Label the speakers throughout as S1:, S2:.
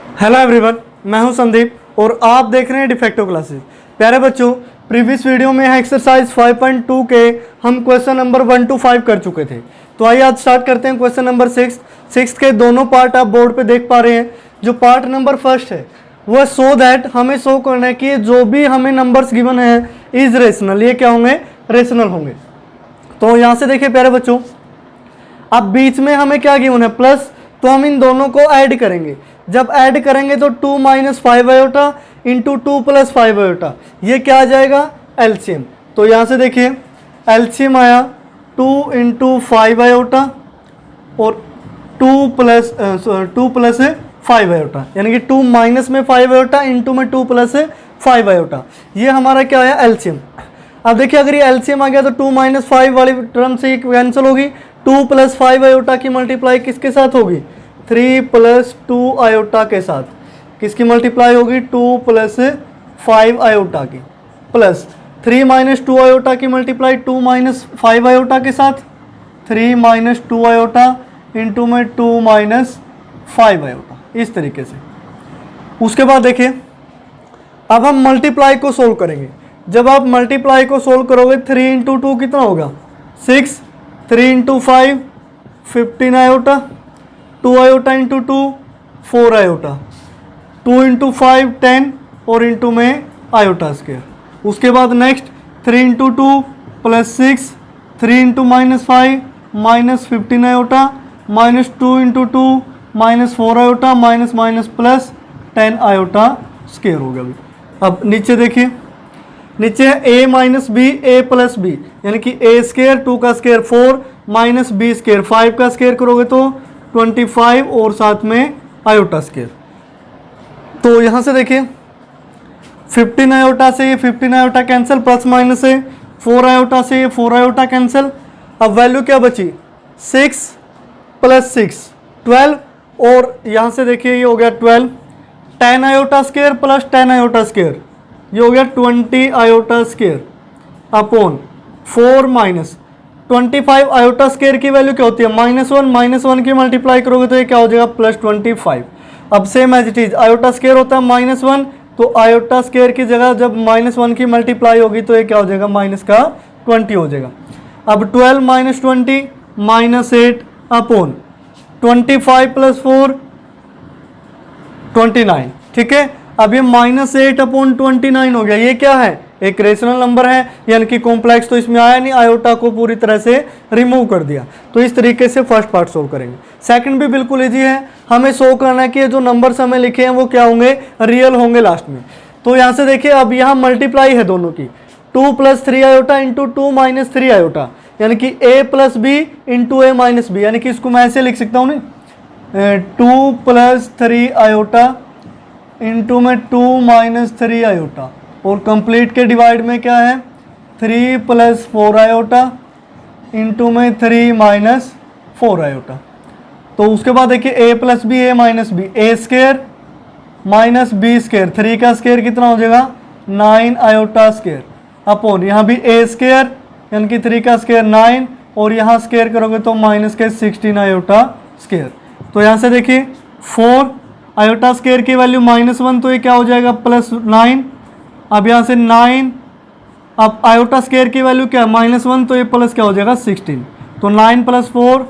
S1: Hello everyone, मैं हूं संदीप और आप देख रहे हैं डिफेक्टो क्लासेस। प्यारे बच्चों, प्रीवियस वीडियो में एक्सरसाइज 5.2 के हम क्वेश्चन नंबर 1 to 5 कर चुके थे। तो आइए आज स्टार्ट करते हैं क्वेश्चन नंबर 6 के दोनों पार्ट आप बोर्ड पे देख पा रहे हैं। जो पार्ट नंबर फर्स्ट है वह सो दैट हमें शो करना है कि जो भी हमें नंबर्स गिवन है इज रेशनल, ये क्या होंगे, रेशनल होंगे। तो यहाँ से देखिए प्यारे बच्चों, अब बीच में हमें क्या गिवन है, प्लस, तो हम इन दोनों को ऐड करेंगे। जब ऐड करेंगे तो 2 - 5 आयोटा इंटू 2 + 5 आयोटा, ये क्या आ जाएगा, एलसीएम। तो यहाँ से देखिए एलसीएम आया 2 × 5 आयोटा और 2 + 5 आयोटा, यानी कि 2 - 5 आयोटा इंटू में 2 + 5 आयोटा, ये हमारा क्या आया, एलसीएम। अब देखिए अगर ये एलसीएम आ गया तो 2 - 5 वाली टर्म से कैंसिल होगी। 2 + 5 आयोटा की मल्टीप्लाई किसके साथ होगी, 3 + 2 आयोटा के साथ। किसकी मल्टीप्लाई होगी, 2 + 5 आयोटा की, प्लस 3 - 2 आयोटा की मल्टीप्लाई 2 - 5 आयोटा के साथ, 3 - 2 आयोटा इंटू में 2 - 5 आयोटा, इस तरीके से। उसके बाद देखिए अब हम मल्टीप्लाई को सोल्व करेंगे। जब आप मल्टीप्लाई को सोल्व करोगे 3 × 2 कितना होगा, 6, 3 × 5 15 आयोटा, 2 आयोटा इंटू 2 4 आयोटा, 2 × 5 10 और इंटू में आयोटा स्क्वायर। उसके बाद next 3 × 2 + 6, 3 × -5 -15 iota, -2 × 2 -4 iota, plus 10 iota square हो गया। अब नीचे देखिए, नीचे है a - b a + b, यानी कि a², 2 का स्क्वायर 4 - b², 5 का स्क्वायर करोगे तो 25 और साथ में आयोटा स्क्वायर। तो यहाँ से देखिए 15 आयोटा से ये 15 आयोटा कैंसिल, प्लस माइनस है 4 आयोटा से ये 4 आयोटा कैंसिल। अब वैल्यू क्या बची, 6 + 6 12, और यहाँ से देखिए ये हो गया 12, 10 iota square plus 10 iota square, ये हो गया 20 iota square upon 4 - 25 iota square की वैल्यू क्या होती है, -1 -1 की मल्टीप्लाई करोगे तो ये क्या हो जाएगा, +25। अब same as it is iota square होता है -1, तो आयोटा स्क्वायर की जगह जब -1 की मल्टीप्लाई होगी तो ये क्या हो जाएगा, -20 हो जाएगा। अब 12 - 20 -8 अपॉन 25 + 4 29, ठीक है। अब ये -8 अपॉन 29 हो गया, ये क्या है, एक रेशनल नंबर है, यानी कि कॉम्प्लेक्स तो इसमें आया नहीं, आयोटा को पूरी तरह से रिमूव कर दिया। तो इस तरीके से फर्स्ट पार्ट सोल्व करेंगे। सेकंड भी बिल्कुल इजी है, हमें शो करना है कि जो नंबर्स हमें लिखे हैं वो क्या होंगे, रियल होंगे लास्ट में। तो यहाँ से देखिए अब यहाँ मल्टीप्लाई है दोनों की, 2 + 3 आयोटा इंटू 2 - 3 आयोटा, यानी कि a + b into a - b, यानी कि इसको मैं ऐसे लिख सकता हूँ नहीं, 2 + 3 आयोटा इंटू में 2 - 3 आयोटा, और कंप्लीट के डिवाइड में क्या है, 3 + 4 आयोटा इंटू में 3 - 4 आयोटा। तो उसके बाद देखिए a + b a - b, a² - b², 3 का स्क्वायर कितना हो जाएगा, 9 आयोटा स्क्वायर अपॉन यहाँ भी a² यानी कि 3 का स्क्वायर 9, और यहाँ स्क्वायर करोगे तो -16 आयोटा स्क्वायर। तो यहाँ से देखिए 4 आयोटा स्क्वायर की वैल्यू -1, तो ये क्या हो जाएगा, +9। अब यहाँ से 9, अब आयोटा स्क्वायर की वैल्यू क्या है, -1, तो ये प्लस क्या हो जाएगा, 16। तो 9 + 4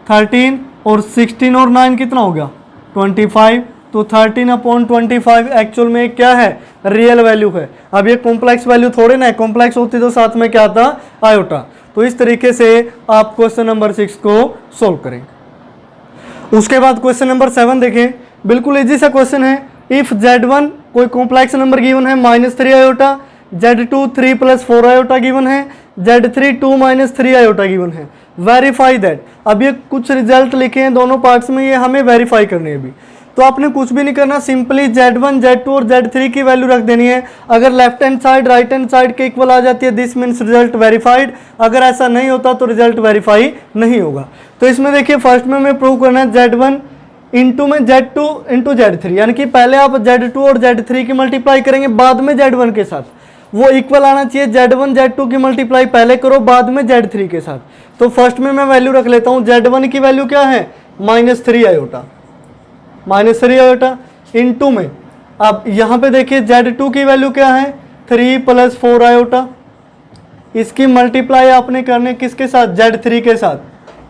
S1: 13, और 16 और 9 कितना हो गया, 25। तो 13 अपॉन 25 एक्चुअल में क्या है, रियल वैल्यू है। अब ये कॉम्प्लेक्स वैल्यू थोड़े ना है, कॉम्प्लेक्स होती तो साथ में क्या आता, आयोटा। तो इस तरीके से आप क्वेश्चन नंबर 6 को सोल्व करेंगे। उसके बाद क्वेश्चन नंबर 7 देखें, बिल्कुल इजी सा क्वेश्चन है। इफ Z1 कोई कॉम्प्लेक्स नंबर गिवन है -3 आयोटा, Z2 3 + 4 आयोटा गिवन है, Z3 2 - 3 आयोटा गिवन है, वेरीफाई दैट। अब ये कुछ रिजल्ट लिखे हैं दोनों पार्ट्स में, ये हमें वेरीफाई करने हैं अभी। तो आपने कुछ भी नहीं करना, सिंपली Z1 Z2 और Z3 की वैल्यू रख देनी है। अगर left hand side right hand side के इक्वल आ जाती है, दिस मीन्स रिजल्ट वेरीफाइड। अगर ऐसा नहीं होता तो रिजल्ट वेरीफाई नहीं होगा। तो इसमें देखिए फर्स्ट में हमें प्रूव करना है Z1 इंटू में Z2 इंटू Z3, यानी कि पहले आप Z2 और Z3 की मल्टीप्लाई करेंगे, बाद में Z1 के साथ। वो इक्वल आना चाहिए, Z1 Z2 की मल्टीप्लाई पहले करो, बाद में Z3 के साथ। तो फर्स्ट में मैं वैल्यू रख लेता हूँ, Z1 की वैल्यू क्या है, -3 आयोटा, -3 आयोटा। इनटू में, अब यहाँ पे देखिए Z2 की वैल्यू क्या है 3 + 4 आयोटा, इसकी मल्टीप्लाई आपने करने किसके साथ, Z3 के साथ,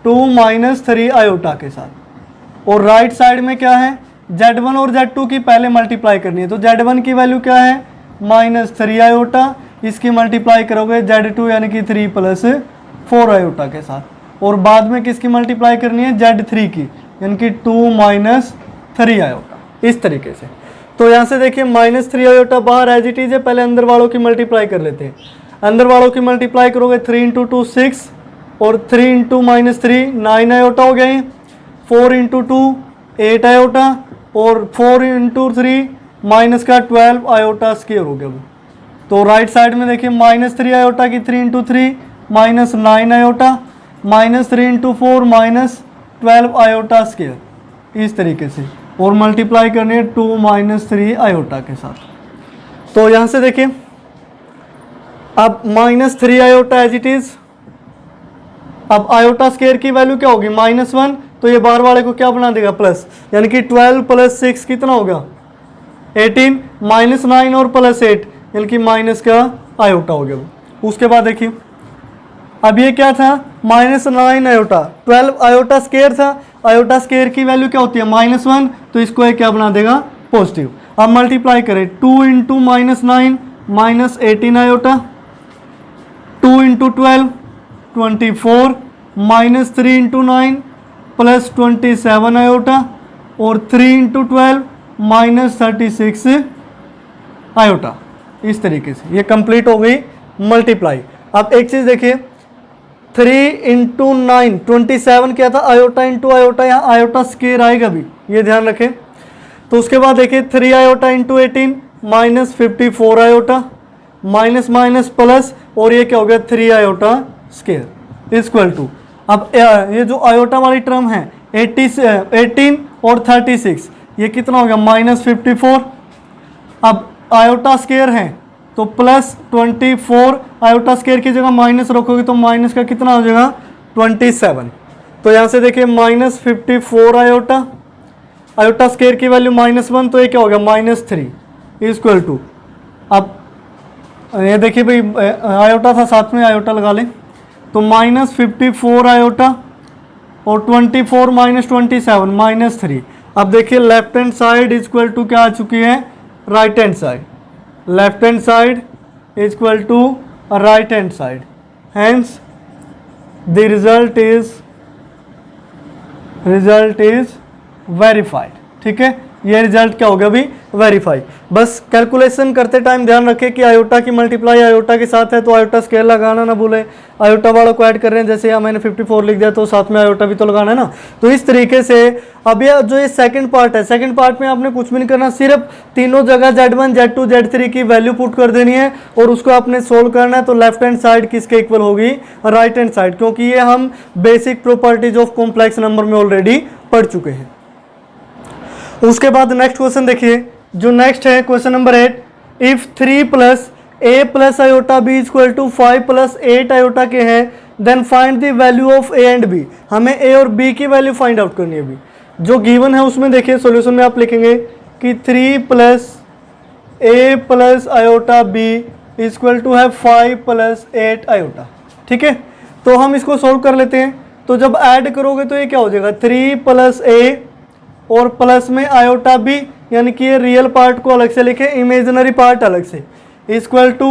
S1: 2 - 3 आयोटा के साथ। और राइट साइड में क्या है, Z1 और Z2 की पहले मल्टीप्लाई करनी है, तो Z1 की वैल्यू क्या है -3 आयोटा, इसकी मल्टीप्लाई करोगे Z2 यानी कि 3 + 4 आयोटा के साथ, और बाद में किसकी मल्टीप्लाई करनी है, Z3 की, यानी कि 2 - 3 आयोटा, इस तरीके से। तो यहाँ से देखिए -3 आयोटा बाहर एज इट इज है, पहले अंदर वालों की मल्टीप्लाई कर लेते हैं। अंदर वालों की मल्टीप्लाई करोगे 3 × 2 6 और 3 × -3 9 आयोटा हो गए, 4 × 2 8 आयोटा और 4 × 3 माइनस का 12 आयोटा स्क्वायर हो गया। तो राइट साइड में देखिए -3 आयोटा की 3 × 3 -9 आयोटा, -3 × 4 -12 आयोटा स्क्वायर, इस तरीके से, और मल्टीप्लाई करनी है 2 - 3 आयोटा के साथ। तो यहाँ से देखिए अब -3 आयोटा एज इट इज, अब आयोटा स्क्वायर की वैल्यू क्या होगी -1, तो ये बाहर वाले को क्या बना देगा प्लस, यानी कि 12 + 6 कितना होगा 18, -9 और +8 यानी कि माइनस का आयोटा हो गया। उसके बाद देखिए अब ये क्या था -9 आयोटा, 12 आयोटा स्क्वायर था, आयोटा स्क्वायर की वैल्यू क्या होती है -1, तो इसको ये क्या बना देगा पॉजिटिव। अब मल्टीप्लाई करें 2 × -9 -18 आयोटा, 2 × 12 24, -3 × 9 +27 आयोटा और 3 × 12 -36 आयोटा, इस तरीके से ये कंप्लीट हो गई मल्टीप्लाई। अब एक चीज़ देखिए 3 × 9 27 क्या था आयोटा इंटू आयोटा, यहाँ आयोटा स्क्वायर आएगा भी, ये ध्यान रखें। तो उसके बाद देखिए 3 iota into 18 -54 iota, minus minus plus, और ये क्या हो गया 3 आयोटा स्क्वायर इक्वल टू, अब ये जो आयोटा वाली टर्म है 18 और 36, ये कितना हो गया -54। अब आयोटा स्क्वायर है तो +24, आयोटा स्क्वायर की जगह माइनस रखोगे तो माइनस का कितना हो जाएगा 27। तो यहाँ से देखिए -54 आयोटा, आयोटा स्क्वायर की वैल्यू -1, तो ये क्या हो गया -3 इक्वल टू, अब ये देखिए भाई आयोटा था साथ में आयोटा लगा लें, तो -54 आयोटा और 24 - 27 -3। अब देखिए left hand side equal to क्या आ चुकी है right hand side, left hand side equal to right hand side, hence the result is verified. ठीक है, ये रिजल्ट क्या होगा अभी वेरीफाई। बस कैलकुलेशन करते टाइम ध्यान रखें कि आयोटा की मल्टीप्लाई आयोटा के साथ है तो आयोटा स्केल लगाना ना भूलें, आयोटा वालों को ऐड कर रहे हैं, जैसे यहाँ मैंने 54 लिख दिया तो साथ में आयोटा भी तो लगाना है ना। तो इस तरीके से अब ये जो ये सेकंड पार्ट है, सेकंड पार्ट में आपने कुछ भी नहीं करना, सिर्फ तीनों जगह Z1 Z2 Z3 की वैल्यू पुट कर देनी है और उसको आपने सोल्व करना है। तो लेफ्ट हैंड साइड किसके इक्वल होगी राइट हैंड साइड, क्योंकि ये हम basic properties of complex number में ऑलरेडी पढ़ चुके हैं। उसके बाद नेक्स्ट क्वेश्चन देखिए, जो नेक्स्ट है question number 8, if 3 + a + iota b = 5 + 8 iota के हैं, then find the value of a and b। हमें a और b की वैल्यू फाइंड आउट करनी है। अभी जो गिवन है उसमें देखिए सॉल्यूशन में आप लिखेंगे कि 3 + a + आयोटा b = है 5 + 8 आयोटा। ठीक है, तो हम इसको सोल्व कर लेते हैं। तो जब ऐड करोगे तो ये क्या हो जाएगा 3 + a और प्लस में आयोटा बी, यानी कि ये रियल पार्ट को अलग से लिखे, इमेजिनरी पार्ट अलग से, इक्वल टू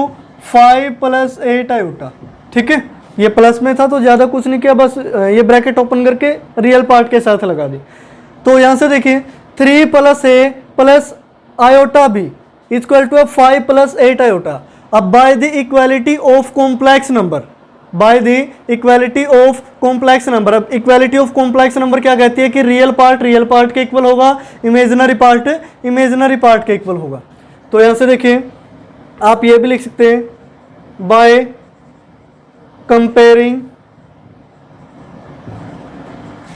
S1: 5 + 8 आयोटा। ठीक है, ये प्लस में था तो ज़्यादा कुछ नहीं किया, बस ये ब्रैकेट ओपन करके रियल पार्ट के साथ लगा दी। तो यहाँ से देखिए 3 + a + iota B equal to 5 + 8 iota. अब by the equality of complex number, by the equality of complex number. अब इक्वालिटी ऑफ कॉम्प्लेक्स नंबर क्या कहती है कि रियल पार्ट के इक्वल होगा, इमेजिनरी पार्ट के इक्वल होगा। तो यहां से देखिए आप ये भी लिख सकते हैं by comparing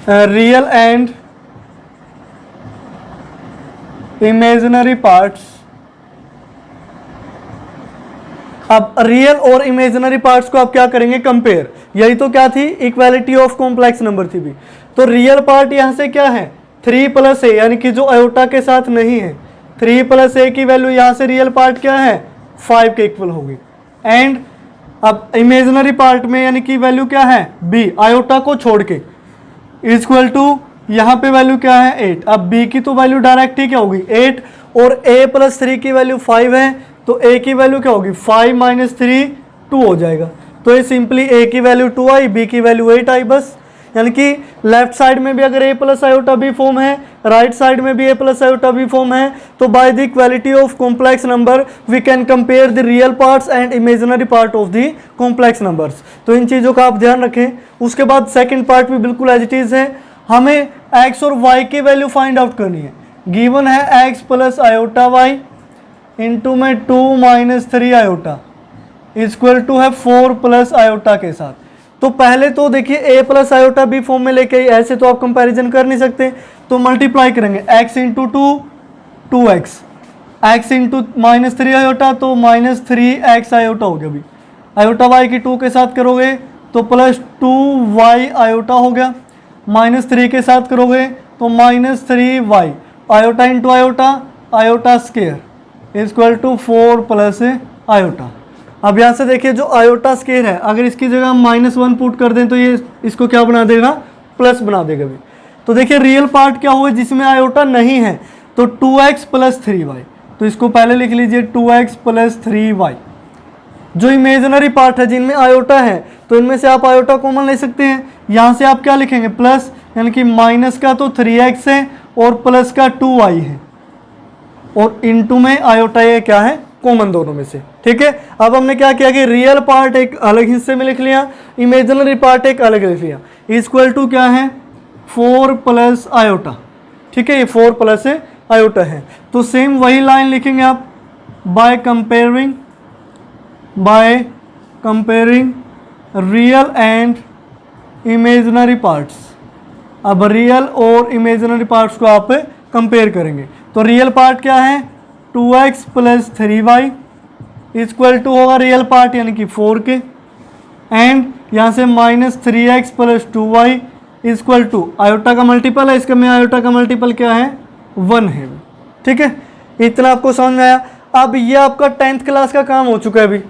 S1: real and imaginary parts. अब रियल और इमेजिनरी पार्ट्स को आप क्या करेंगे कंपेयर, यही तो क्या थी इक्वालिटी ऑफ कॉम्प्लेक्स नंबर थी भी। तो रियल पार्ट यहाँ से क्या है 3 + a, यानी कि जो आयोटा के साथ नहीं है, 3 प्लस ए की वैल्यू यहाँ से रियल पार्ट क्या है 5 के इक्वल होगी। एंड अब इमेजिनरी पार्ट में यानी कि वैल्यू क्या है b, आयोटा को छोड़ के, इक्वल टू यहाँ पे वैल्यू क्या है 8। अब b की तो वैल्यू डायरेक्ट ही क्या होगी 8 और a प्लस 3 की वैल्यू 5 है, तो a की वैल्यू क्या होगी 5 माइनस 3 2 हो जाएगा। तो ये सिंपली a की वैल्यू 2 आई, b की वैल्यू 8 आई बस। यानी कि लेफ्ट साइड में भी अगर a plus iota B form है, राइट साइड में भी a plus iota B form है, तो by the equality of complex number we can compare the real parts and imaginary part of the complex numbers. तो इन चीज़ों का आप ध्यान रखें। उसके बाद सेकंड पार्ट भी बिल्कुल एज इट इज़ है, हमें x और y की वैल्यू फाइंड आउट करनी है। गिवन है x plus iota Y into में 2 माइनस 3 आयोटा इक्वल टू है 4 प्लस आयोटा के साथ। तो पहले तो देखिए a plus iota B form में लेके आई, ऐसे तो आप कंपैरिजन कर नहीं सकते, तो मल्टीप्लाई करेंगे x into 2x, x into minus 3 iota तो माइनस 3x आयोटा हो गया। अभी आयोटा y की 2 के साथ करोगे तो प्लस 2y आयोटा हो गया, माइनस 3 के साथ करोगे तो minus 3y, iota into iota, iota square equal to 4 plus iota. अब यहाँ से देखिए जो आयोटा स्केयर है, अगर इसकी जगह हम -1 पुट कर दें तो ये इसको क्या बना देगा प्लस बना देगा भी। तो देखिए रियल पार्ट क्या हुआ जिसमें आयोटा नहीं है, तो 2x प्लस 3y, तो इसको पहले लिख लीजिए 2x प्लस 3y। जो इमेजिनरी पार्ट है जिनमें आयोटा है, तो इनमें से आप आयोटा कॉमन ले सकते हैं। यहाँ से आप क्या लिखेंगे प्लस, यानी कि माइनस का तो 3x है और प्लस का 2y है, और इनटू में आयोटा ये क्या है कॉमन दोनों में से। ठीक है, अब हमने क्या किया कि रियल पार्ट एक अलग हिस्से में लिख लिया, इमेजिनरी पार्ट एक अलग लिख लिया। इक्वल टू क्या है 4 प्लस आयोटा। ठीक है, ये 4 प्लस आयोटा है। तो सेम वही लाइन लिखेंगे आप, by comparing real and imaginary parts. अब रियल और इमेजिनरी पार्ट्स को आप कंपेयर करेंगे, तो रियल पार्ट क्या है 2x plus 3y equal to होगा रियल पार्ट यानी कि 4 के, एंड यहाँ से minus 3x plus 2y equal to iota का मल्टीपल है, इसका में आयोटा का मल्टीपल क्या है 1 है। ठीक है, इतना आपको समझ में आया। अब ये आपका 10th क्लास का काम हो चुका है अभी,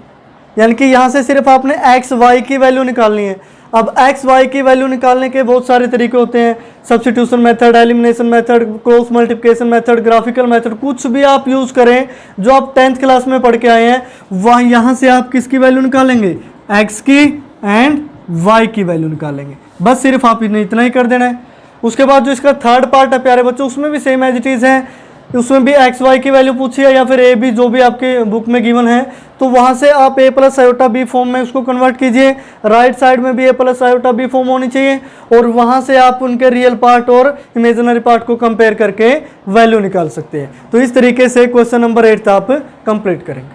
S1: यानी कि यहाँ से सिर्फ आपने x y की वैल्यू निकालनी है। अब x y की वैल्यू निकालने के बहुत सारे तरीके होते हैं, substitution method, elimination method, cross multiplication method, graphical method, कुछ भी आप यूज़ करें जो आप 10th क्लास में पढ़ के आए हैं, वह यहाँ से आप किसकी वैल्यू निकालेंगे x की एंड y की वैल्यू निकालेंगे। बस सिर्फ आप इन्हें इतना ही कर देना है। उसके बाद जो इसका थर्ड पार्ट है प्यारे बच्चों, उसमें भी सेम एज इट इज़ है, उसमें भी एक्स वाई की वैल्यू पूछी है या फिर ए बी जो भी आपके बुक में गिवन है, तो वहाँ से आप ए प्लस आयोटा बी फॉर्म में उसको कन्वर्ट कीजिए। राइट साइड में भी ए प्लस आयोटा बी फॉर्म होनी चाहिए, और वहाँ से आप उनके रियल पार्ट और इमेजिनरी पार्ट को कंपेयर करके वैल्यू निकाल सकते हैं। तो इस तरीके से क्वेश्चन नंबर 8 आप कंप्लीट करेंगे।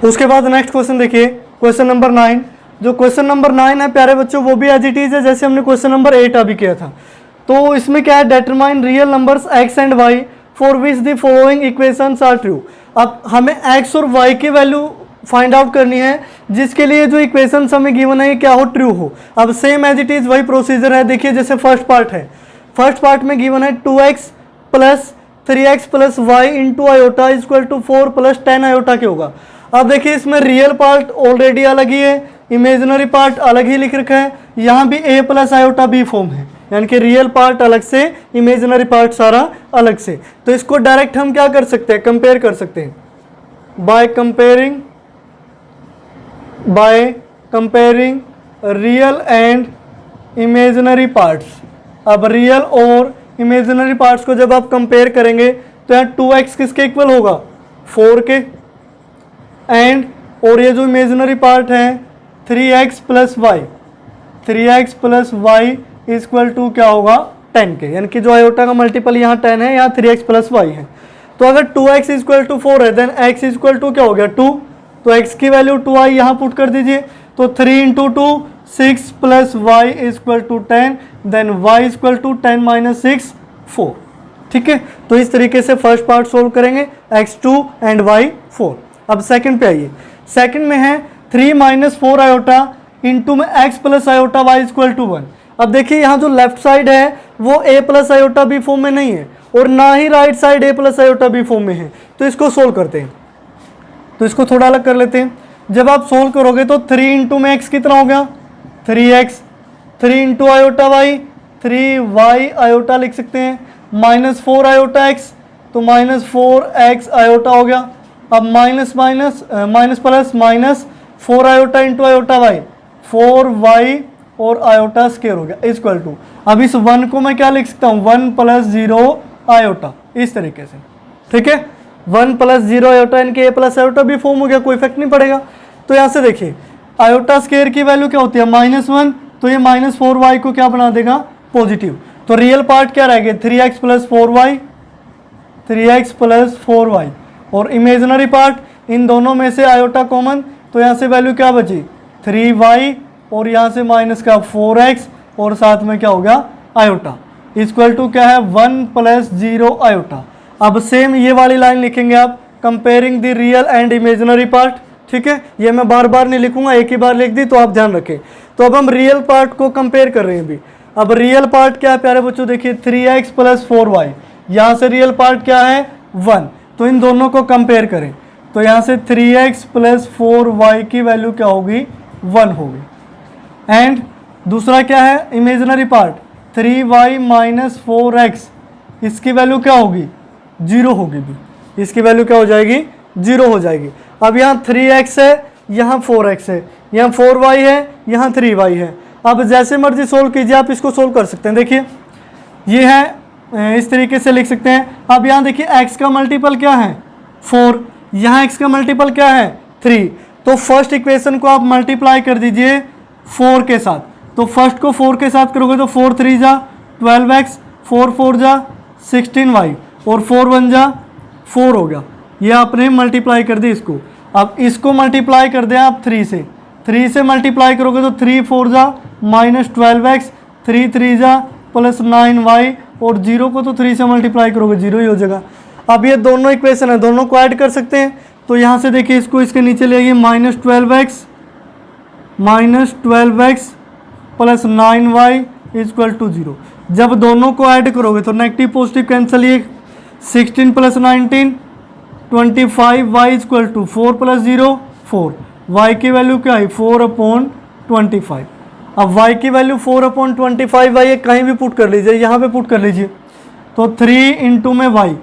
S1: उसके बाद नेक्स्ट क्वेश्चन देखिए, क्वेश्चन नंबर 9। जो क्वेश्चन नंबर 9 है प्यारे बच्चों, वो भी एज इट इज़ है जैसे हमने क्वेश्चन नंबर 8 अभी किया था। तो इसमें क्या है, determine real numbers x and y for which the following equations are true. अब हमें x और y की वैल्यू फाइंड आउट करनी है जिसके लिए जो इक्वेशंस हमें गिवन है क्या हो ट्रू हो। अब सेम एज इट इज़ वही प्रोसीजर है। देखिए जैसे फर्स्ट पार्ट है, फर्स्ट पार्ट में गिवन है 2x plus 3x plus Y into iota equal to 4 plus 10 iota के होगा। अब देखिए इसमें रियल पार्ट ऑलरेडी अलग ही है, इमेजिनरी पार्ट अलग ही लिख रखा है, यहाँ भी a plus iota B form है, यानी कि रियल पार्ट अलग से, इमेजिनरी पार्ट सारा अलग से। तो इसको डायरेक्ट हम क्या कर सकते हैं, कंपेयर कर सकते हैं by comparing real and imaginary parts. अब रियल और इमेजिनरी पार्ट्स को जब आप कंपेयर करेंगे तो यहाँ 2x किसके इक्वल होगा 4 के, एंड और ये जो इमेजिनरी पार्ट है 3x plus Y, 3x plus Y equal to क्या होगा 10 के, यानी कि जो आयोटा का मल्टीपल यहाँ 10 है, यहाँ 3x प्लस वाई है। तो अगर 2x इक्वल टू 4 है देन x इक्वल टू क्या हो गया 2, तो x की वैल्यू 2i यहाँ पुट कर दीजिए, तो 3 into 2 6 plus Y equal to 10, then y equal to 10 minus 6 4। ठीक है, तो इस तरीके से फर्स्ट पार्ट सोल्व करेंगे x2 एंड y4। अब सेकंड पे आइए, सेकंड में है 3 माइनस 4 आयोटा इंटू में x plus iota y equal to 1। अब देखिए यहाँ जो लेफ्ट साइड है वो a plus iota B form में नहीं है, और ना ही right side a plus iota B form में है। तो इसको सोल्व करते हैं, तो इसको थोड़ा अलग कर लेते हैं। जब आप सोल्व करोगे तो 3 इंटू में x कितना हो गया 3x, 3 into iota Y 3y iota लिख सकते हैं, माइनस 4 आयोटा x, तो माइनस 4x आयोटा हो गया। अब minus minus minus plus minus 4 iota into iota Y 4y और आयोटा स्क्वायर हो गया इक्वल टू, अब इस 1 को मैं क्या लिख सकता हूँ 1 प्लस 0 आयोटा, इस तरीके से, ठीक है। 1 प्लस 0 आयोटा इनके a प्लस आयोटा भी फॉर्म हो गया, कोई इफेक्ट नहीं पड़ेगा। तो यहाँ से देखिए आयोटा स्क्वायर की वैल्यू क्या होती है -1, तो ये -4y को क्या बना देगा पॉजिटिव। तो रियल पार्ट क्या रहेगा 3x plus 4y, 3x plus 4y, और इमेजिनरी पार्ट इन दोनों में से आयोटा कॉमन, तो यहाँ से वैल्यू क्या बची 3y और यहाँ से माइनस का 4x और साथ में क्या हो गया आयोटा, इक्वल टू क्या है 1 प्लस 0 आयोटा। अब सेम ये वाली लाइन लिखेंगे आप, comparing the real and imaginary part, ठीक है। ये मैं बार बार नहीं लिखूंगा, एक ही बार लिख दी तो आप ध्यान रखें। तो अब हम रियल पार्ट को कंपेयर कर रहे हैं अभी। अब रियल पार्ट क्या है प्यारे बच्चों, देखिए 3x प्लस 4y, यहाँ से रियल पार्ट क्या है 1, तो इन दोनों को कंपेयर करें तो यहाँ से 3x प्लस 4y की वैल्यू क्या होगी 1 होगी। एंड दूसरा क्या है imaginary part 3y minus 4x, इसकी वैल्यू क्या होगी 0 होगी भी, इसकी वैल्यू क्या हो जाएगी 0 हो जाएगी। अब यहाँ 3x है, यहाँ 4x है, यहाँ 4y है, यहाँ 3y है। अब जैसे मर्जी सोल्व कीजिए, आप इसको सोल्व कर सकते हैं। देखिए ये है, इस तरीके से लिख सकते हैं। अब यहाँ देखिए x का मल्टीपल क्या है 4, यहाँ x का मल्टीपल क्या है 3, तो फर्स्ट इक्वेशन को आप मल्टीप्लाई कर दीजिए 4 के साथ। तो फर्स्ट को 4 के साथ करोगे तो 4 3 जा 12x, 4 4 जा 16y और 4 1 जा 4 हो गया। ये आपने मल्टीप्लाई कर दी इसको। अब इसको मल्टीप्लाई कर दें आप 3 से मल्टीप्लाई करोगे तो 3 4 जा माइनस 12x, 3 3 जा प्लस 9y और 0 को तो 3 से मल्टीप्लाई करोगे 0 ही हो जाएगा। अब ये दोनों इक्वेशन है, दोनों को ऐड कर सकते हैं। तो यहाँ से देखिए इसको इसके नीचे ले आइए, -12x plus 9y equal to 0। जब दोनों को ऐड करोगे तो नेगेटिव पॉजिटिव कैंसिल, ये 16 plus 19 25y equal to 4 plus 0 4, y की वैल्यू क्या है 4/25। अब y की वैल्यू 4/25 y कहीं भी पुट कर लीजिए, यहाँ पे पुट कर लीजिए तो 3 इंटू में y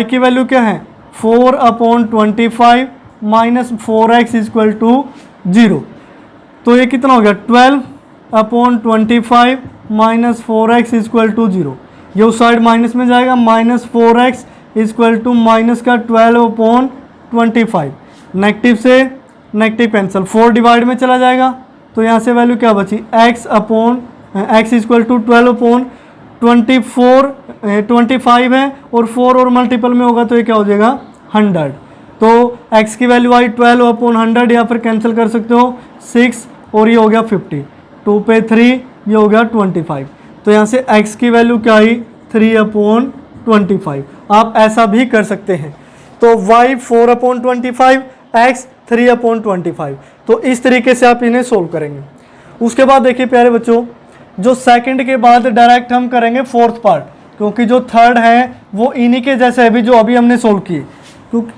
S1: की वैल्यू क्या है 4/25 माइनस 4x इक्वल टू 0। तो ये कितना हो गया 12/25 माइनस 4x इक्वल टू 0। ये उस साइड माइनस में जाएगा, minus 4x equal to minus का 12/25, नेगेटिव से नेगेटिव कैंसिल, 4 डिवाइड में चला जाएगा। तो यहाँ से वैल्यू क्या बची x इक्वल टू 12/25 है और 4 और मल्टीपल में होगा तो ये क्या हो जाएगा 100। तो x की वैल्यू आई 12/100, या फिर कैंसिल कर सकते हो 6 और ये हो गया 50, 2 पे 3 ये हो गया 25। तो यहाँ से x की वैल्यू क्या आई 3/25। आप ऐसा भी कर सकते हैं। तो y 4/25, x 3/25। तो इस तरीके से आप इन्हें सोल्व करेंगे। उसके बाद देखिए प्यारे बच्चों, जो सेकंड के बाद डायरेक्ट हम करेंगे फोर्थ पार्ट, क्योंकि जो थर्ड है वो इन्हीं के जैसे अभी जो अभी हमने सोल्व किए। क्योंकि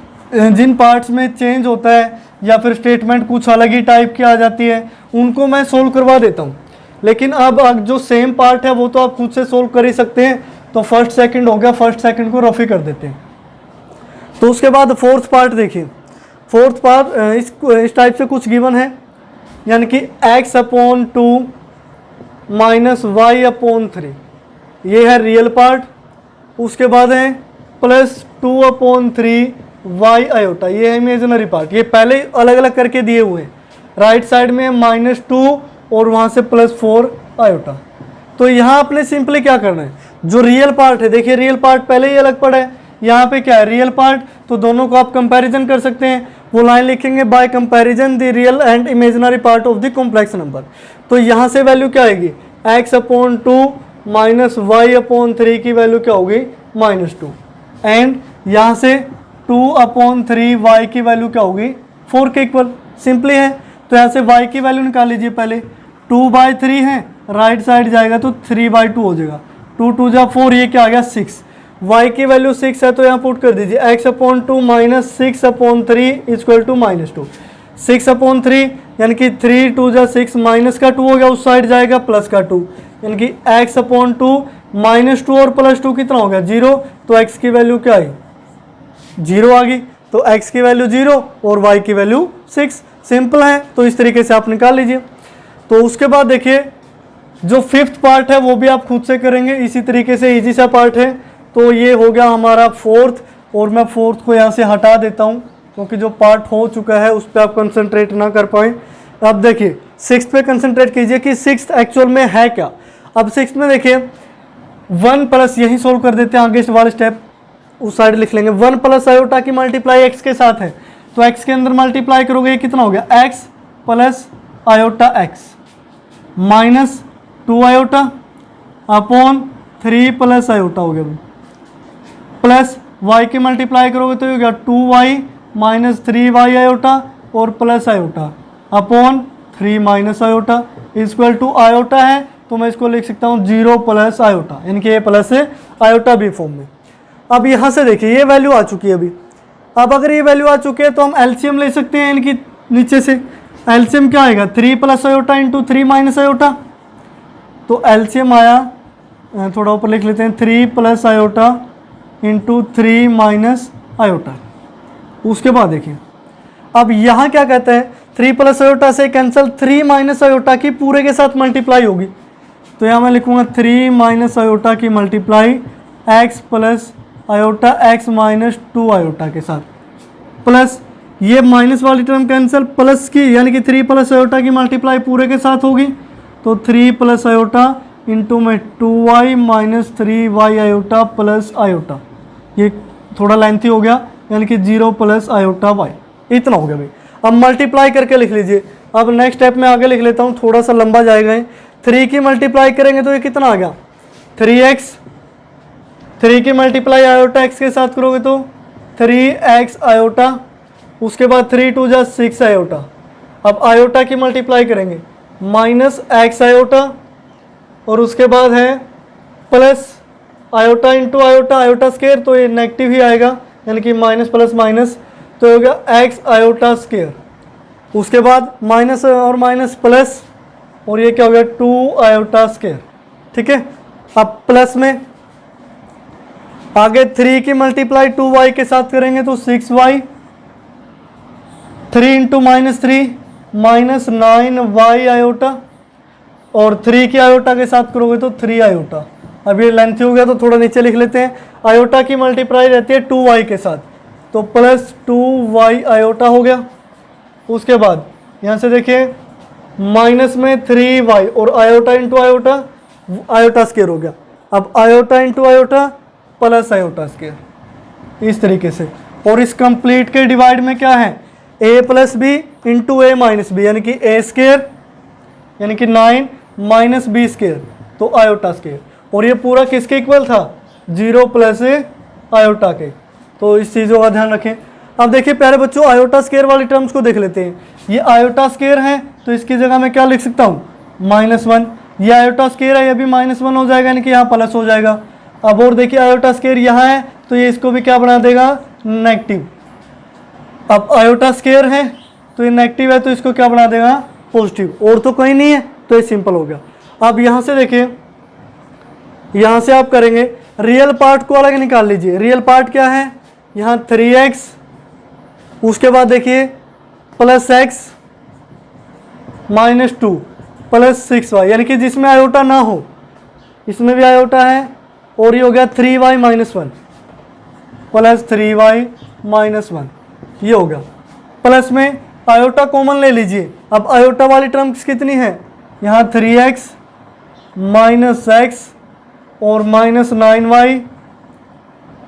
S1: जिन पार्ट्स में चेंज होता है या फिर स्टेटमेंट कुछ अलग ही टाइप की आ जाती है, उनको मैं सोल्व करवा देता हूँ। लेकिन अब जो सेम पार्ट है वो तो आप खुद से सोल्व कर ही सकते हैं। तो फर्स्ट सेकंड हो गया, फर्स्ट सेकंड को रफी कर देते हैं। तो उसके बाद फोर्थ पार्ट देखिए, फोर्थ पार्ट इस टाइप से कुछ गिवन है, यानी कि x/2 माइनस y/3, ये है रियल पार्ट। उसके बाद है प्लस 2/3 y आयोटा, ये है इमेजिनरी पार्ट। ये पहले अलग अलग करके दिए हुए हैं, राइट साइड में -2 और वहाँ से +4 आयोटा। तो यहाँ आपने सिंपली क्या करना है, जो रियल पार्ट है, देखिए रियल पार्ट पहले ही अलग पड़ा है, यहाँ पे क्या है रियल पार्ट, तो दोनों को आप कंपैरिजन कर सकते हैं। वो लाइन लिखेंगे bye comparison the real and imaginary part of the complex number. तो यहाँ से वैल्यू क्या आएगी x/2 माइनस y/3 की वैल्यू क्या होगी -2, एंड यहाँ से 2/3 y की वैल्यू क्या होगी 4 के इक्वल। सिंपली है, तो यहाँ से y की वैल्यू निकाल लीजिए। पहले 2/3 है, राइट साइड जाएगा तो 3/2 हो जाएगा, 2 2 जा 4, ये क्या आ गया 6। y की वैल्यू 6 है तो यहाँ पुट कर दीजिए x/2 माइनस 6/3 इक्वल टू -2। 6/3 यानी कि 3 2 जा 6 माइनस का 2 हो गया, उस साइड जाएगा प्लस का 2, यानी कि x/2 -2 और +2 कितना हो गया 0। तो x की वैल्यू क्या आई 0 आ गई। तो x की वैल्यू 0 और y की वैल्यू 6। सिंपल है, तो इस तरीके से आप निकाल लीजिए। तो उसके बाद देखिए जो फिफ्थ पार्ट है वो भी आप खुद से करेंगे, इसी तरीके से इजी सा पार्ट है। तो ये हो गया हमारा फोर्थ, और मैं फोर्थ को यहाँ से हटा देता हूँ क्योंकि जो पार्ट हो चुका है उस पर आप कंसंट्रेट ना कर पाए। अब देखिए सिक्स पे कंसंट्रेट कीजिए कि सिक्स एक्चुअल में है क्या। अब सिक्स में देखिए 1 प्लस, यही सोल्व कर देते हैं, आगे वाले स्टेप उस साइड लिख लेंगे। 1 प्लस आयोटा की मल्टीप्लाई एक्स के साथ है, तो एक्स के अंदर मल्टीप्लाई करोगे, ये कितना हो गया x plus iota x minus 2 iota upon 3 plus iota हो गया, प्लस y की मल्टीप्लाई करोगे तो ये हो गया 2y माइनस 3y आयोटा और plus iota upon 3 minus iota equal to iota है तो मैं इसको लिख सकता हूँ 0 प्लस आयोटा, यानी कि ये प्लस है आयोटा बी फॉर्म में। अब यहाँ से देखिए ये वैल्यू आ चुकी है अभी। अब अगर ये वैल्यू आ चुकी है तो हम एलसीएम ले सकते हैं इनकी। नीचे से एलसीएम क्या आएगा 3 plus iota into 3 minus iota, तो एलसीएम आया, थोड़ा ऊपर लिख लेते हैं, 3 plus iota into 3 minus iota. उसके बाद देखिए अब यहाँ क्या कहते हैं 3 प्लस आयोटा से कैंसिल, 3 माइनस आयोटा की पूरे के साथ मल्टीप्लाई होगी, तो यहाँ मैं लिखूँगा 3 माइनस आयोटा की multiply x plus iota x minus 2 iota के साथ, प्लस ये माइनस वाली टर्म कैंसिल, प्लस की यानी कि 3 प्लस आयोटा की मल्टीप्लाई पूरे के साथ होगी, तो 3 प्लस आयोटा इंटू में 2y minus 3y iota plus iota, ये थोड़ा लेंथी हो गया, यानी कि 0 प्लस आयोटा y, इतना हो गया भाई। अब मल्टीप्लाई करके लिख लीजिए। अब नेक्स्ट स्टेप में आगे लिख लेता हूँ, थोड़ा सा लंबा जाएगा। 3 की मल्टीप्लाई करेंगे तो ये कितना आ गया 3x, 3 की मल्टीप्लाई आयोटा x के साथ करोगे तो 3x आयोटा, उसके बाद 3 2 जा 6 आयोटा। अब आयोटा की मल्टीप्लाई करेंगे माइनस x आयोटा, और उसके बाद है plus iota into iota, iota square, तो ये नेगेटिव ही आएगा, यानी कि माइनस प्लस माइनस, तो हो गया x आयोटा स्केयर। उसके बाद माइनस और माइनस प्लस, और ये क्या हो गया 2 आयोटा स्केयर। ठीक है, अब प्लस में आगे 3 की मल्टीप्लाई 2y के साथ करेंगे तो 6y, 3 into minus 3 minus 9y iota, और 3 की आयोटा के साथ करोगे तो 3 आयोटा। अब ये लेंथी हो गया तो थोड़ा नीचे लिख लेते हैं। आयोटा की मल्टीप्लाई रहती है 2y के साथ, तो प्लस 2y आयोटा हो गया। उसके बाद यहाँ से देखिए माइनस में 3y और iota into iota, iota square हो गया। अब iota into iota plus iota square, इस तरीके से। और इस कंप्लीट के डिवाइड में क्या है a plus B into A minus B, यानी कि ए स्केयर, यानी कि 9 माइनस बी स्केयर, तो आयोटा स्केयर। और ये पूरा किसके इक्वल था 0 प्लस ए आयोटा के, तो इस चीज़ों का ध्यान रखें। अब देखिए प्यारे बच्चों आयोटा स्केयर वाली टर्म्स को देख लेते हैं। ये आयोटा स्केयर है तो इसकी जगह मैं क्या लिख सकता हूँ -1। ये आयोटा स्केयर है, ये भी -1 हो जाएगा, यानी कि यहाँ प्लस हो जाएगा। अब और देखिए आयोटा स्केयर यहाँ है तो ये इसको भी क्या बना देगा नेगेटिव। अब आयोटा स्केयर है तो ये नेगेटिव है तो इसको क्या बना देगा पॉजिटिव, और तो कोई नहीं है तो ये सिंपल हो गया। अब यहाँ से देखिए, यहाँ से आप करेंगे रियल पार्ट को अलग निकाल लीजिए। रियल पार्ट क्या है यहाँ 3x, उसके बाद देखिए plus x minus 2 plus 6y, यानी कि जिसमें आयोटा ना हो इसमें भी आयोटा है, और ये हो गया 3y minus 1 plus 3y minus 1, ये हो गया। प्लस में आयोटा कॉमन ले लीजिए। अब आयोटा वाली टर्म्स कितनी है यहाँ 3x माइनस x और minus 9y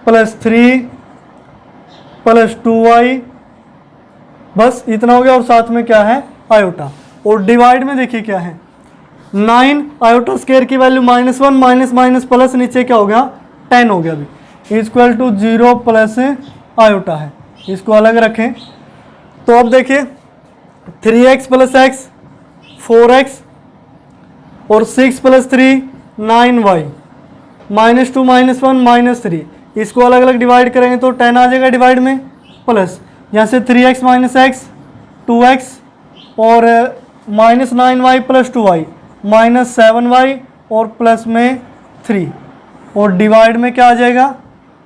S1: plus 3 plus 2y, बस इतना हो गया। और साथ में क्या है आयोटा। और डिवाइड में देखिए क्या है 9 आयोटा स्केयर की वैल्यू -1 माइनस माइनस प्लस नीचे क्या हो गया 10 हो गया अभी, इक्वल टू 0 प्लस आयोटा है, इसको अलग रखें। तो अब देखिए 3x प्लस x 4x और 6 प्लस 3 9y, -2 -1 -3, इसको अलग अलग डिवाइड करेंगे तो 10 आ जाएगा डिवाइड में, प्लस यहाँ से 3x माइनस एक्स 2x और -9y plus 2y minus 7y और प्लस में 3 और डिवाइड में क्या आ जाएगा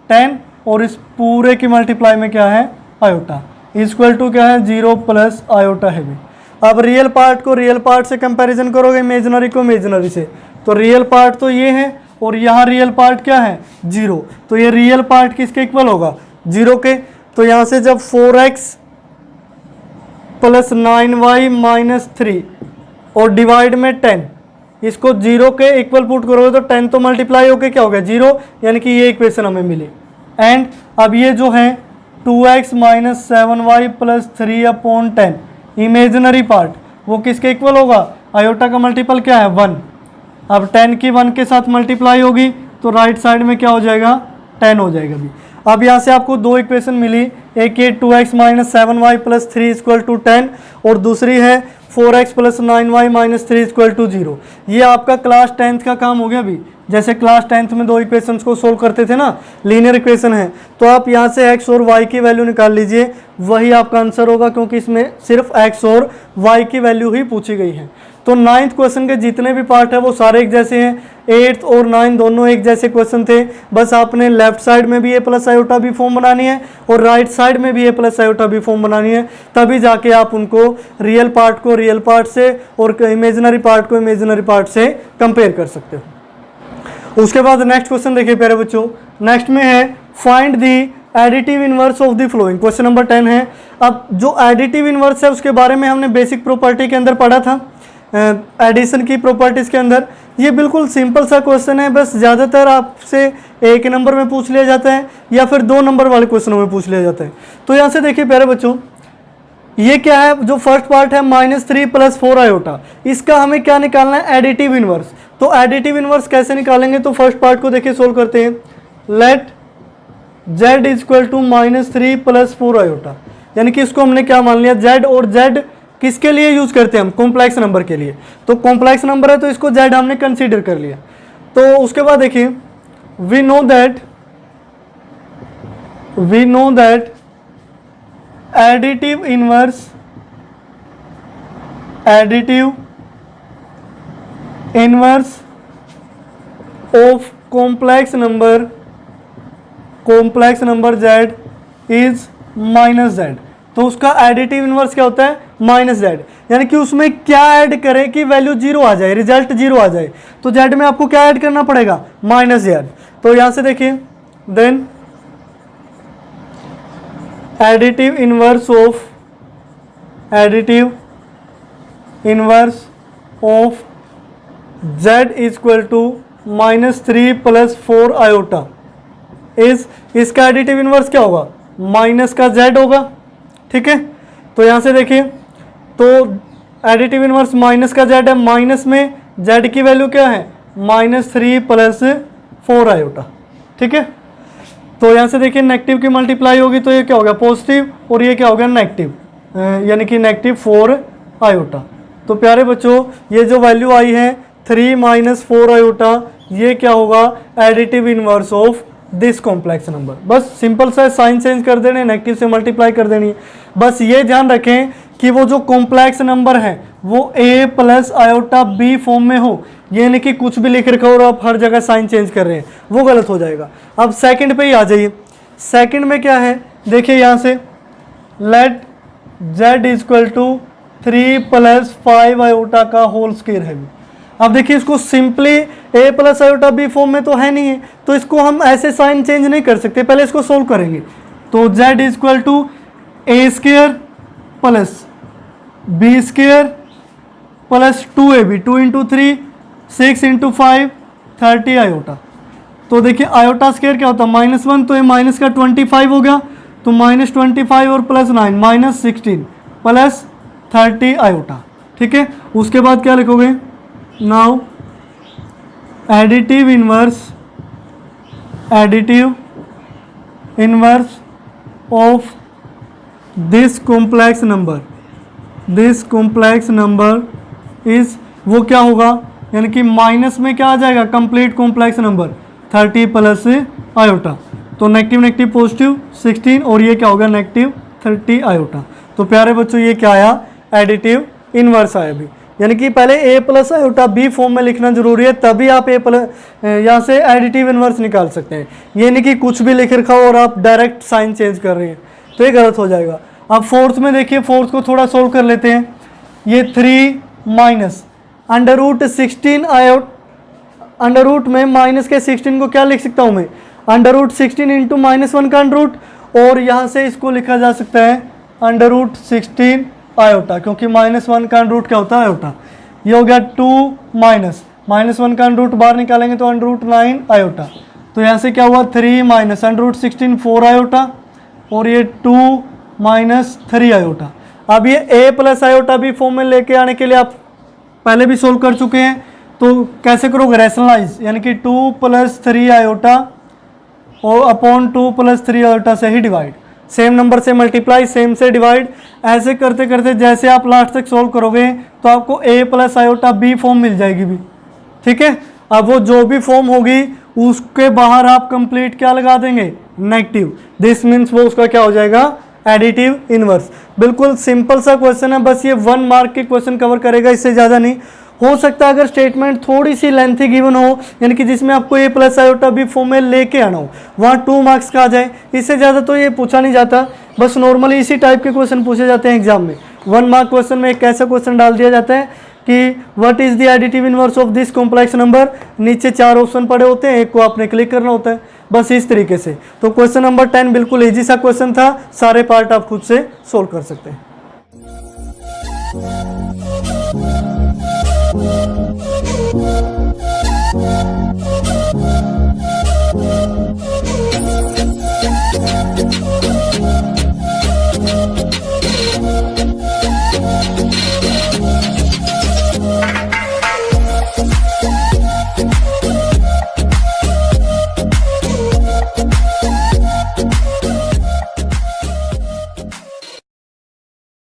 S1: 10 और इस पूरे की मल्टीप्लाई में क्या है आयोटा, इक्वल टू क्या है 0 प्लस आयोटा है भी। अब रियल पार्ट को रियल पार्ट से कंपैरिजन करोगे, इमेजिनरी को इमेजिनरी से, तो रियल पार्ट तो ये है और यहाँ रियल पार्ट क्या है 0, तो ये रियल पार्ट किसके इक्वल होगा 0 के। तो यहाँ से जब 4x प्लस 9y माइनस 3 और डिवाइड में 10, इसको 0 के इक्वल पुट करोगे तो 10 तो मल्टीप्लाई होके क्या हो गया 0, यानी कि ये इक्वेशन हमें मिली। एंड अब ये जो है 2x minus 7y plus 3/10 imaginary part वो किसके इक्वल होगा, आयोटा का मल्टीपल क्या है 1। अब 10 की 1 के साथ मल्टीप्लाई होगी तो राइट साइड में क्या हो जाएगा 10 हो जाएगा भी। अब यहाँ से आपको दो इक्वेशन मिली, एक ये 2x minus 7y plus 3 equal to 10 और दूसरी है 4x plus 9y minus 3 equal to 0। ये आपका क्लास 10th का काम हो गया अभी। जैसे क्लास 10th में दो इक्वेशंस को सोल्व करते थे ना, लीनियर इक्वेशन है, तो आप यहाँ से x और y की वैल्यू निकाल लीजिए, वही आपका आंसर होगा क्योंकि इसमें सिर्फ x और y की वैल्यू ही पूछी गई है। तो 9th क्वेश्चन के जितने भी पार्ट है वो सारे एक जैसे हैं, 8th और 9th दोनों एक जैसे क्वेश्चन थे, बस आपने लेफ्ट साइड में भी ए प्लस आयोटा भी फॉर्म बनानी है और राइट साइड में भी ए प्लस आयोटा भी फॉर्म बनानी है, तभी जाके आप उनको रियल पार्ट को रियल पार्ट से और इमेजिनरी पार्ट को इमेजिनरी पार्ट से कंपेयर कर सकते हो। उसके बाद नेक्स्ट क्वेश्चन देखिए प्यारे बच्चों, नेक्स्ट में है find the additive inverse of the flowing, question number 10 है। अब जो एडिटिव इनवर्स है उसके बारे में हमने बेसिक प्रॉपर्टी के अंदर पढ़ा था, एडिशन की प्रॉपर्टीज के अंदर। ये बिल्कुल सिंपल सा क्वेश्चन है, बस ज़्यादातर आपसे 1 नंबर में पूछ लिया जाता है या फिर 2 नंबर वाले क्वेश्चनों में पूछ लिया जाता है। तो यहाँ से देखिए प्यारे बच्चों, ये क्या है, जो फर्स्ट पार्ट है -3 प्लस 4 आयोटा, इसका हमें क्या निकालना है एडिटिव इनवर्स। तो एडिटिव इनवर्स कैसे निकालेंगे, तो फर्स्ट पार्ट को देखिए सोल्व करते हैं। Let z equal to -3 plus 4 iota, यानी कि इसको हमने क्या मान लिया z, और z किसके लिए यूज करते हैं हम, कॉम्प्लेक्स नंबर के लिए। तो कॉम्प्लेक्स नंबर है तो इसको z हमने कंसीडर कर लिया। तो उसके बाद देखिए we know that additive inverse of complex number z is -z। तो उसका एडिटिव इनवर्स क्या होता है -z, यानी कि उसमें क्या ऐड करें कि वैल्यू 0 आ जाए, रिजल्ट 0 आ जाए। तो z में आपको क्या ऐड करना पड़ेगा -z। तो यहां से देखिए then additive inverse of z equal to -3 plus 4 iota is, इसका एडिटिव इनवर्स क्या होगा माइनस का z होगा, ठीक है। तो यहाँ से देखिए, तो एडिटिव इनवर्स माइनस का z है, माइनस में z की वैल्यू क्या है -3 प्लस 4 आयोटा, ठीक है। तो यहाँ से देखिए नेगेटिव की मल्टीप्लाई होगी तो ये क्या हो गया पॉजिटिव और ये क्या हो गया नेगेटिव, यानी कि -4 आयोटा। तो प्यारे बच्चों ये जो वैल्यू आई है 3 - 4 आयोटा, ये क्या होगा additive inverse of this complex number. बस सिंपल सा साइन चेंज कर देने, नेगेटिव से मल्टीप्लाई कर देनी है। बस ये ध्यान रखें कि वो जो कॉम्प्लेक्स नंबर है वो a plus iota b form में हो, ये नहीं कि कुछ भी लिख रखा हो और आप हर जगह साइन चेंज कर रहे हैं, वो गलत हो जाएगा। अब सेकंड पे ही आ जाइए। सेकंड में क्या है देखिए, यहाँ से let z equal to 3 + 5 iota का होल स्क्वायर है। अब देखिए इसको simply a plus iota b form में तो है नहीं है, तो इसको हम ऐसे साइन चेंज नहीं कर सकते, पहले इसको सोल्व करेंगे। तो z equal to a² plus b² plus 2ab, 2 × 3 6 × 5 30 iota. तो देखिए आयोटा स्क्वायर क्या होता है -1, तो ये माइनस का 25 हो गया, तो -25 और प्लस 9 -16 प्लस 30 आयोटा, ठीक है। उसके बाद क्या लिखोगे, now additive inverse of this complex number is, वो क्या होगा, यानी कि माइनस में क्या आ जाएगा complete complex number 30 plus iota. तो नेगेटिव नेगेटिव पॉजिटिव 16 और ये क्या होगा नेगेटिव 30 आयोटा। तो प्यारे बच्चों ये क्या आया, एडिटिव इनवर्स आया भी। यानी कि पहले ए प्लस आयोटा बी फॉर्म में लिखना जरूरी है, तभी आप ए प्लस यहाँ से एडिटिव इनवर्स निकाल सकते हैं। ये नहीं कि कुछ भी लिख रखा हो और आप डायरेक्ट साइन चेंज कर रहे हैं, तो ये गलत हो जाएगा। अब फोर्थ में देखिए, फोर्थ को थोड़ा सोल्व कर लेते हैं। ये 3 minus under root 16 iota, under root में माइनस के 16 को क्या लिख सकता हूँ मैं, अंडर रूट 16 इंटू -1 का अंडर रूट, और यहाँ से इसको लिखा जा सकता है अंडर रूट 16 आयोटा, क्योंकि -1 का अंडर रूट क्या होता है आयोटा। ये हो गया 2 माइनस -1 का अंडर रूट बाहर निकालेंगे तो अंडर रूट 9 आयोटा। तो यहाँ से क्या हुआ 3 माइनस अंडर रूट 16 4 आयोटा, और ये 2 माइनस 3 आयोटा। अब ये a प्लस आयोटा भी फॉर्म में लेके आने के लिए आप पहले भी सोल्व कर चुके हैं, तो कैसे करोगे, रैशनलाइज, यानी कि 2 प्लस 3 आयोटा और अपॉन 2 प्लस 3 आयोटा से ही डिवाइड, सेम नंबर से मल्टीप्लाई, सेम से डिवाइड। ऐसे करते करते जैसे आप लास्ट तक सोल्व करोगे तो आपको a plus iota B form मिल जाएगी भी, ठीक है। अब वो जो भी फॉर्म होगी उसके बाहर आप कंप्लीट क्या लगा देंगे, नेगेटिव। दिस मीन्स वो उसका क्या हो जाएगा, एडिटिव इनवर्स। बिल्कुल सिंपल सा क्वेश्चन है, बस ये 1 मार्क के क्वेश्चन कवर करेगा, इससे ज़्यादा नहीं। हो सकता है अगर स्टेटमेंट थोड़ी सी लेंथी गिवन हो, यानी कि जिसमें आपको ए प्लस आयोटा बी फॉर्म में लेके आना हो, वहाँ 2 मार्क्स का आ जाए, इससे ज़्यादा तो ये पूछा नहीं जाता। बस नॉर्मली इसी टाइप के क्वेश्चन पूछे जाते हैं एग्जाम में। 1 मार्क क्वेश्चन में एक ऐसा क्वेश्चन डाल दिया जाता है कि what is the additive inverse of this complex number, नीचे 4 ऑप्शन पड़े होते हैं, एक को आपने क्लिक करना होता है, बस इस तरीके से। तो क्वेश्चन नंबर 10 बिल्कुल इजी सा क्वेश्चन था, सारे पार्ट आप खुद से सोल्व कर सकते हैं।